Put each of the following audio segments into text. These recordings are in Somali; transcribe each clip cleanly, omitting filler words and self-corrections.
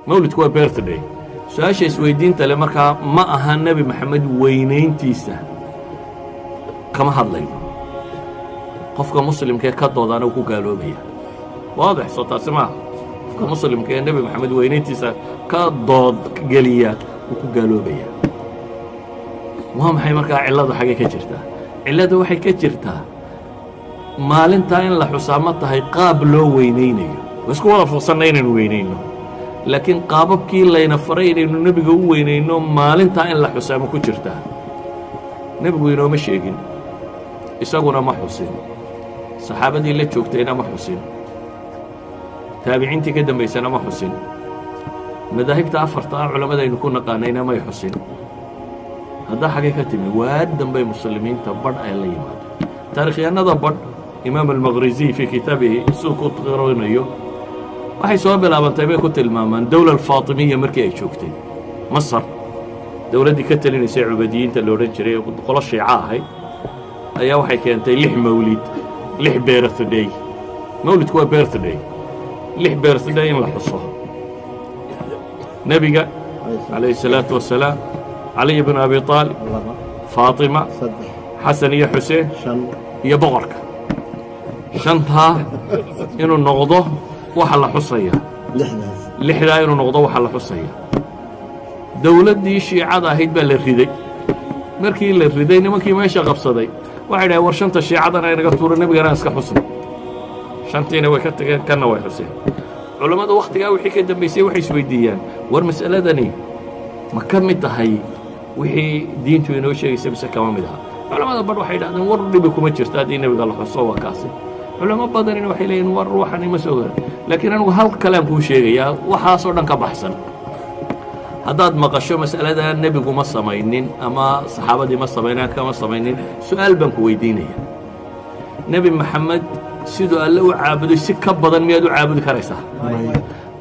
mawlidku waa birthday su-aasha isweydiinta le markaa ma aha nebi maxamed weynayntiisa kama hadlayno qofka muslimkee ka doodana uu ku gaaloobaya waadix soo taasi maaha qofka muslimka ee nebi maxamed weynayntiisa ka dood geliya uu ku gaaloobaya waa maxay markaa cilladu xaggay ka jirtaa cilladu waxay ka jirtaa maalintaa in la xusaa ma tahay qaab loo weynaynayo isku wada fursanna inaynu weynayno laakiin qaababkii layna faray inaynu nebiga u weynayno maalintaa in la xusaa ma ku jirtaa nebigu inooma sheegin isaguna ma xusin saxaabadii la joogtayna ma xusin taabiciintii ka dambaysana ma xusin madaahibta afarta ah culammadaynu ku naqaanayna may xusin haddaa xaggay ka timi waa dambay muslimiinta badh ay la yimaado taarikhyahanada badh imaam almaqrizi fii kitaabihi siduu ku qirinayo waxay soo bilaabantay bay ku tilmaamaan dowla alfaatimiya markii ay joogtay masar dowladdii ka talinaysay cubadiyiinta la odhan jiray qolo shiica ahayd ayaa waxay keentay 6 mawlid 6 birthday mawlidku waa birthday 6 birthday in la xuso nebiga calayhi salaatu wasalaam caliy bn abi aalib faatima xasan iyo xuseen iyo boqorka shantaa inuu noqdo waxa la xusaya lixdaa inuu noqdo waxa la xusaya dowladdii shiicada ahayd baa la riday markii la riday nimankii meesha qabsaday waxay dhahay war shanta shiicadana inaga tuuro nebigana iska xusno shantiina way ka tageen kanna way xuseen culammada wakhtigaa wixii ka dambaysay waxay isweydiiyaan war mas'aladani ma ka mid tahay wixii diintu inoo sheegaysa mise kama mid aha culammada badh waxay dhahdeen war dhibi kuma jirto haddii nebiga la xuso waa kaasi culamo badanina waxay leeyihin war ruuxani ma soo garan laakiin anigu hal kalaan kuu sheegayaa waxaasoo dhan ka baxsan haddaad maqasho mas'aladaa nebigu ma samaynin ama saxaabadii ma samaynan kama samaynin su'aal baan ku weydiinaya nebi maxamed siduu alle u caabuday si ka badan miyaad u caabudi karaysaa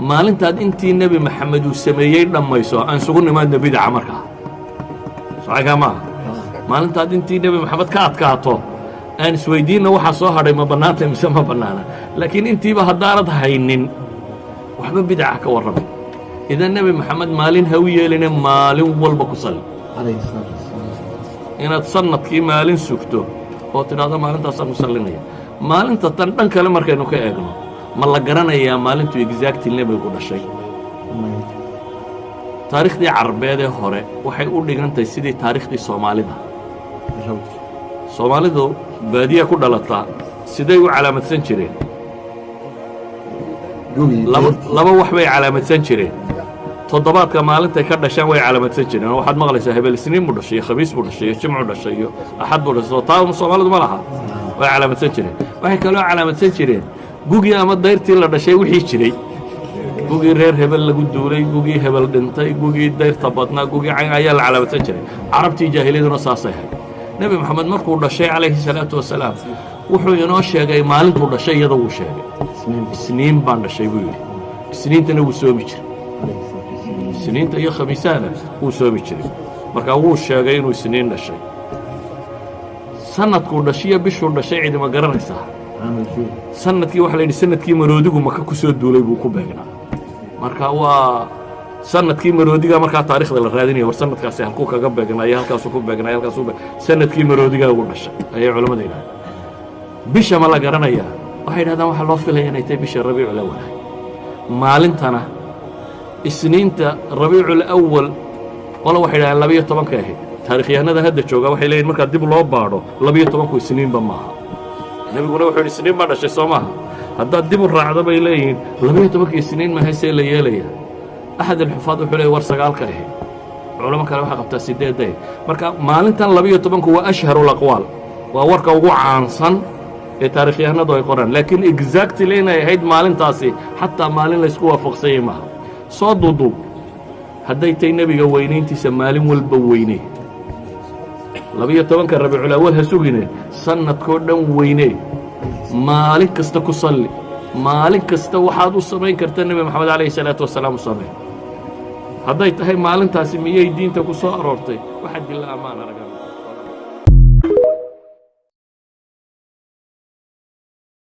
maalintaad intii nebi maxamed uu sameeyey dhammayso aan isugu nimaadna bidaca markaa socagaa maaha maalintaad intii nebi maxamed ka adkaato aan isweydiinna waxaa soo hadhay ma bannaanta mise ma bannaana laakiin intiiba haddaanad haynin waxba bidaca ka warramay idan nebi maxamed maalin ha u yeeline maalin walba ku salli inaad sannadkii maalin sugto oo tidhaahdo maalintaasaan ku sallinaya maalinta tan dhan kale markaynu ka eegno ma la garanayaa maalintuu exacti nebigu dhashay taariikhdii carbeedee hore waxay u dhigantahay sidii taariikhdii soomaalida soomaalidu baadiya ku dhalataa siday u calaamadsan jireen laba wax bay calaamadsan jireen toddobaadka maalintay ka dhashaan way calaamadsan jireen oo waxaad maqlaysaa hebel isniin buu dhashay iyo khamiis buu dhashay iyo jimcu dhashay iyo axad buu dhashay taa soomaalidu ma laha way calaamadsan jireen waxay kaloo calaamadsan jireen gugii ama dayrtii la dhashay wixii jiray gugii reer hebel lagu duulay gugii hebel dhintay gugii dayrta badnaa gugii cayn ayaa la calaamadsan jiray carabtii jaahiliyaduna saasay ahayd nebi moxamed markuu dhashay calayhi salaatu wasalaam wuxuu inoo sheegay maalintuu dhashay iyada wuu sheegay isniin baan dhashay buu yidhi isniintana wuu soomi jiray isniinta iyo khamiisahana wuu soomi jiray markaa wuu sheegay inuu isniin dhashay sanadkuu dhashiyo bishuu dhashay cidima garanaysaa sanadkii waxa la yidhi sanadkii maroodigu maka ku soo duulay buu ku beegnaa marka waa sanadkii maroodiga markaa taarikhda la raadinaya war sanadkaasi halkuu kaga beegnaayo halkaasuu ku beegnaayo halkaasuu sanadkii maroodigaa ugu dhashay ayay culammada yidhahdeen bisha ma la garanayaa waxay yidhahdaan waxaa loo filaya inay tahay bisha rabiicul awal maalintana isniinta rabiicul awal qola waxay yidhahdeen 12 ahayd taarikhyahanada hadda jooga waxay leeyihin markaa dib loo baadho 12 isniinba maaha nebiguna wuxuu yidhi isniin baa dhashay soo maaha haddaad dib u raacdo bay leeyihiin 12 isniin mahasee la yeelaya axad alxufaad wuxuu leeyay war 9 ahayd culamo kale waxaa qabtaa 8 marka maalintan 12 waa ashharul aqwaal waa warka ugu caansan ee taarikhyahanadu ay qoraan laakiin exactly inay ahayd maalintaasi xataa maalin laysku waafaqsanyay maaha soo duuduub hadday tahay nebiga weynayntiisa maalin walba weynee 12 rabiicul awal ha sugine sanadkoo dhan weynee maalin kasta ku salli maalin kasta waxaad u samayn karta nebi moxamed calayhi salaatu wasalaam u samayn hadday tahay maalintaasi miyay diinta ku soo aroortay waxaa dilla ammaan aragan